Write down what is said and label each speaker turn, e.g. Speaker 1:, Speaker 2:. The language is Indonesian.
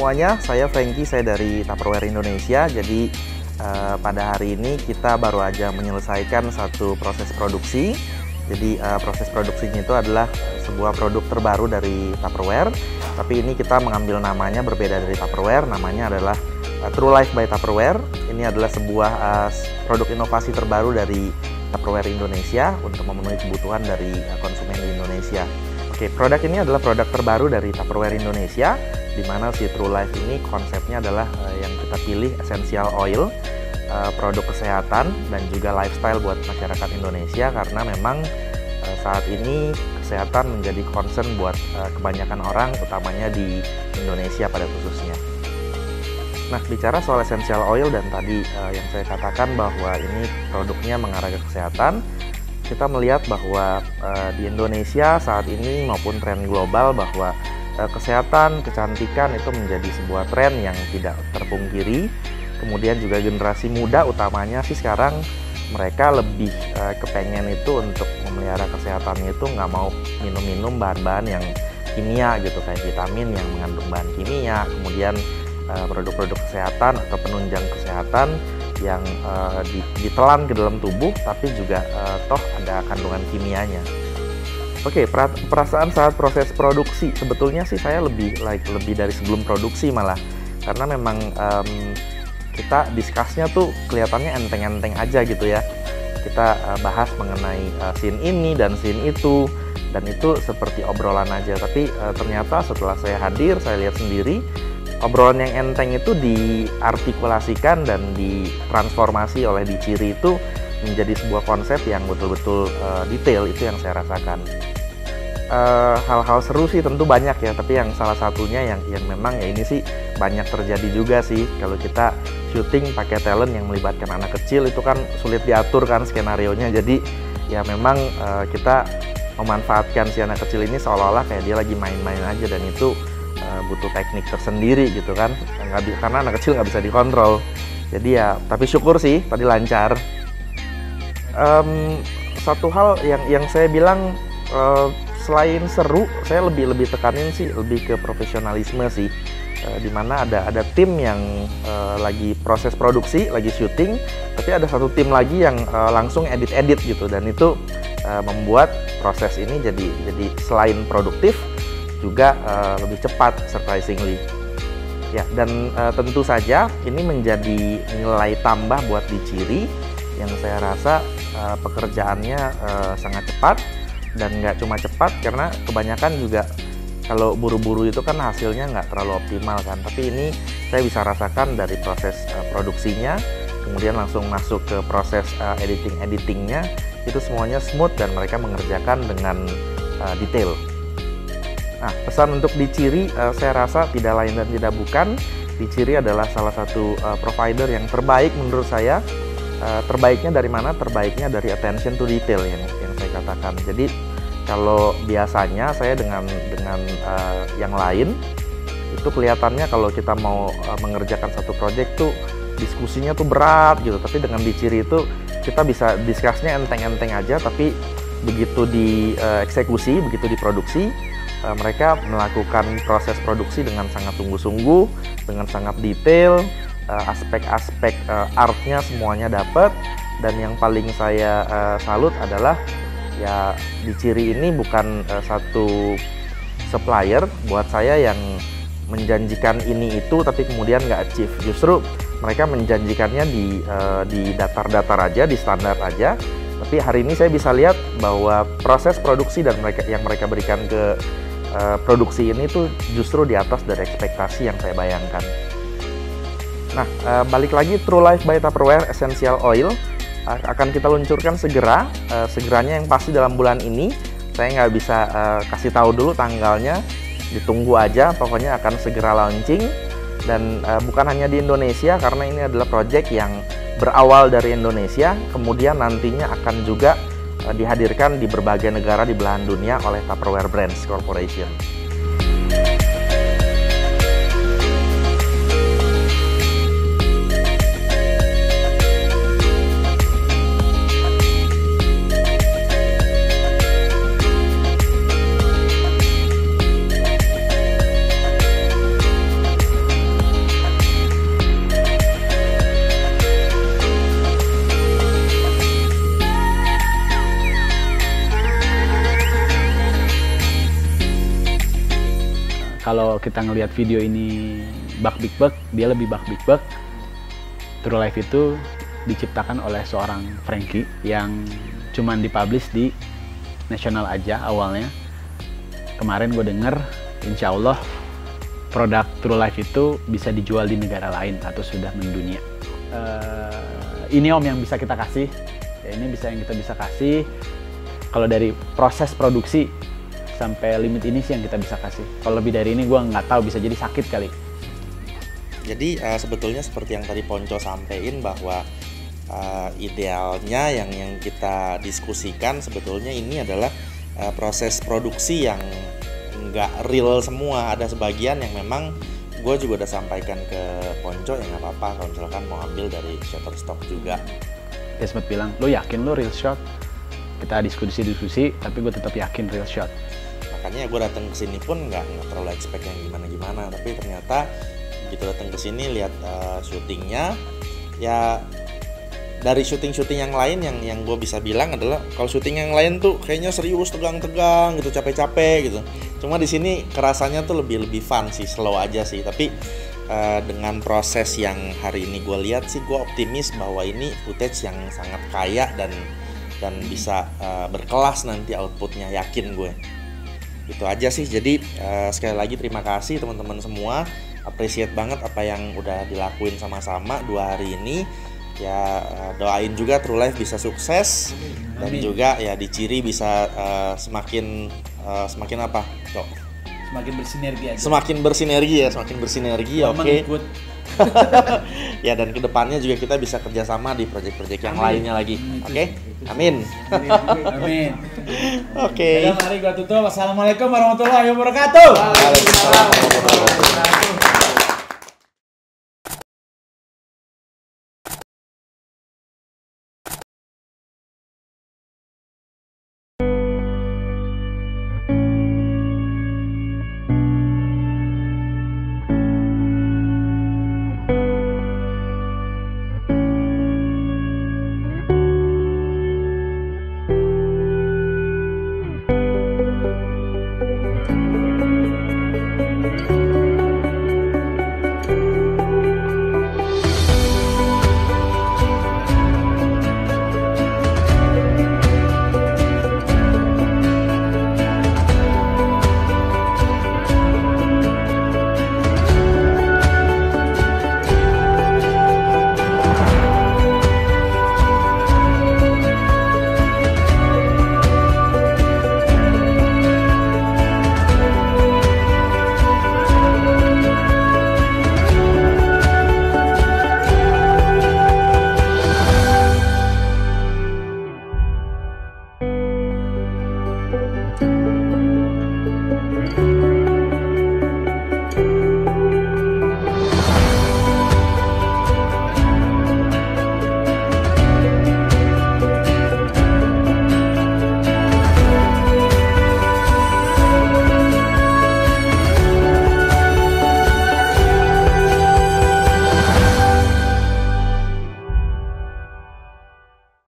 Speaker 1: semuanya, saya Frankie, saya dari Tupperware Indonesia. Jadi pada hari ini kita baru aja menyelesaikan satu proses produksi. Jadi proses produksinya itu adalah sebuah produk terbaru dari Tupperware. Tapi ini kita mengambil namanya berbeda dari Tupperware, namanya adalah True Life by Tupperware. Ini adalah sebuah produk inovasi terbaru dari Tupperware Indonesia untuk memenuhi kebutuhan dari konsumen di Indonesia. Oke, produk ini adalah produk terbaru dari Tupperware Indonesia, di mana si True Life ini konsepnya adalah yang kita pilih essential oil, produk kesehatan dan juga lifestyle buat masyarakat Indonesia, karena memang saat ini kesehatan menjadi concern buat kebanyakan orang, utamanya di Indonesia pada khususnya. Nah, bicara soal essential oil dan tadi yang saya katakan bahwa ini produknya mengarah ke kesehatan, kita melihat bahwa di Indonesia saat ini maupun tren global bahwa kesehatan, kecantikan itu menjadi sebuah tren yang tidak terpungkiri. Kemudian juga generasi muda utamanya sih sekarang mereka lebih kepengen itu untuk memelihara kesehatannya itu nggak mau minum-minum bahan-bahan yang kimia gitu, kayak vitamin yang mengandung bahan kimia, kemudian produk-produk kesehatan atau penunjang kesehatan yang ditelan ke dalam tubuh tapi juga toh ada kandungan kimianya. Oke, perasaan saat proses produksi sebetulnya sih saya lebih dari sebelum produksi malah, karena memang kita discussnya tuh kelihatannya enteng-enteng aja gitu ya. Kita bahas mengenai scene ini dan scene itu, dan itu seperti obrolan aja. Tapi ternyata setelah saya hadir, saya lihat sendiri obrolan yang enteng itu diartikulasikan dan ditransformasi oleh Diciri itu menjadi sebuah konsep yang betul-betul detail. Itu yang saya rasakan. Hal-hal seru sih tentu banyak ya, tapi yang salah satunya yang memang ya ini sih banyak terjadi juga sih. Kalau kita syuting pakai talent yang melibatkan anak kecil itu kan sulit diatur kan skenarionya. Jadi ya memang kita memanfaatkan si anak kecil ini seolah-olah kayak dia lagi main-main aja, dan itu butuh teknik tersendiri gitu kan, karena anak kecil nggak bisa dikontrol. Jadi ya, tapi syukur sih tadi lancar. Satu hal yang saya bilang selain seru, saya lebih tekanin sih lebih ke profesionalisme sih, dimana ada tim yang lagi proses produksi, lagi syuting, tapi ada satu tim lagi yang langsung edit gitu, dan itu membuat proses ini jadi selain produktif juga lebih cepat, surprisingly ya. Dan tentu saja ini menjadi nilai tambah buat Diciri yang saya rasa pekerjaannya sangat cepat, dan nggak cuma cepat karena kebanyakan juga kalau buru-buru itu kan hasilnya nggak terlalu optimal kan, tapi ini saya bisa rasakan dari proses produksinya, kemudian langsung masuk ke proses editingnya, itu semuanya smooth dan mereka mengerjakan dengan detail. Nah, pesan untuk Diciri saya rasa tidak lain dan tidak bukan, Diciri adalah salah satu provider yang terbaik menurut saya. Terbaiknya dari mana? Terbaiknya dari attention to detail yang saya katakan. Jadi kalau biasanya saya dengan yang lain itu kelihatannya kalau kita mau mengerjakan satu project tuh diskusinya tuh berat gitu, tapi dengan Diciri itu kita bisa discussnya enteng-enteng aja, tapi begitu dieksekusi, begitu diproduksi, mereka melakukan proses produksi dengan sangat sungguh-sungguh, dengan sangat detail, aspek-aspek artnya semuanya dapat. Dan yang paling saya salut adalah ya Diciri ini bukan satu supplier buat saya yang menjanjikan ini itu tapi kemudian nggak achieve. Justru mereka menjanjikannya di datar-datar aja, di standar aja. Tapi hari ini saya bisa lihat bahwa proses produksi dan yang mereka berikan ke produksi ini tuh justru di atas dari ekspektasi yang saya bayangkan. Nah, balik lagi, True Life by Tupperware Essential Oil akan kita luncurkan segeranya yang pasti dalam bulan ini. Saya nggak bisa kasih tahu dulu tanggalnya, ditunggu aja, pokoknya akan segera launching. Dan bukan hanya di Indonesia, karena ini adalah project yang berawal dari Indonesia, kemudian nantinya akan juga dihadirkan di berbagai negara di belahan dunia oleh Tupperware Brands Corporation.
Speaker 2: kalau kita ngelihat video ini Buck Big Buck, dia lebih Buck Big Buck. True Life itu diciptakan oleh seorang Frankie yang cuman dipublish di nasional aja awalnya. Kemarin gue denger, insya Allah produk True Life itu bisa dijual di negara lain atau sudah mendunia. Ini Om yang bisa kita kasih, ya ini yang kita bisa kasih. Kalau dari proses produksi sampai limit ini sih yang kita bisa kasih. Kalau lebih dari ini gue nggak tahu, bisa jadi sakit kali.
Speaker 1: Jadi sebetulnya seperti yang tadi Ponco sampein bahwa idealnya yang kita diskusikan sebetulnya ini adalah proses produksi yang nggak real semua. Ada sebagian yang memang gue juga udah sampaikan ke Ponco, ya nggak apa-apa kalau misalkan mau ambil dari Shutterstock juga.
Speaker 2: Dia sempat bilang, lo yakin lo real shot? Kita diskusi, tapi gue tetap yakin real shot.
Speaker 1: Makanya gue datang ke sini pun nggak terlalu expect yang gimana-gimana, tapi ternyata begitu datang ke sini lihat syutingnya, ya dari syuting yang lain yang gue bisa bilang adalah kalau syuting yang lain tuh kayaknya serius, tegang-tegang gitu, capek-capek gitu. Cuma di sini kerasanya tuh lebih fun sih, slow aja sih. Tapi dengan proses yang hari ini gue lihat sih, gue optimis bahwa ini footage yang sangat kaya dan bisa berkelas nanti outputnya, yakin gue. Itu aja sih. Jadi sekali lagi terima kasih teman-teman semua, appreciate banget apa yang udah dilakuin sama-sama 2 hari ini. Ya doain juga True Life bisa sukses. Amin. Dan juga ya di Ciri bisa semakin apa, Cok?
Speaker 3: Semakin bersinergi aja.
Speaker 1: Semakin bersinergi ya, oke. Ya dan kedepannya juga kita bisa kerjasama di proyek-proyek yang lainnya lagi, oke? Amin.
Speaker 3: Amin.
Speaker 1: Oke.
Speaker 3: Mari gua tutup. Wassalamualaikum warahmatullahi wabarakatuh.
Speaker 1: Waalaikumsalam warahmatullahi wabarakatuh.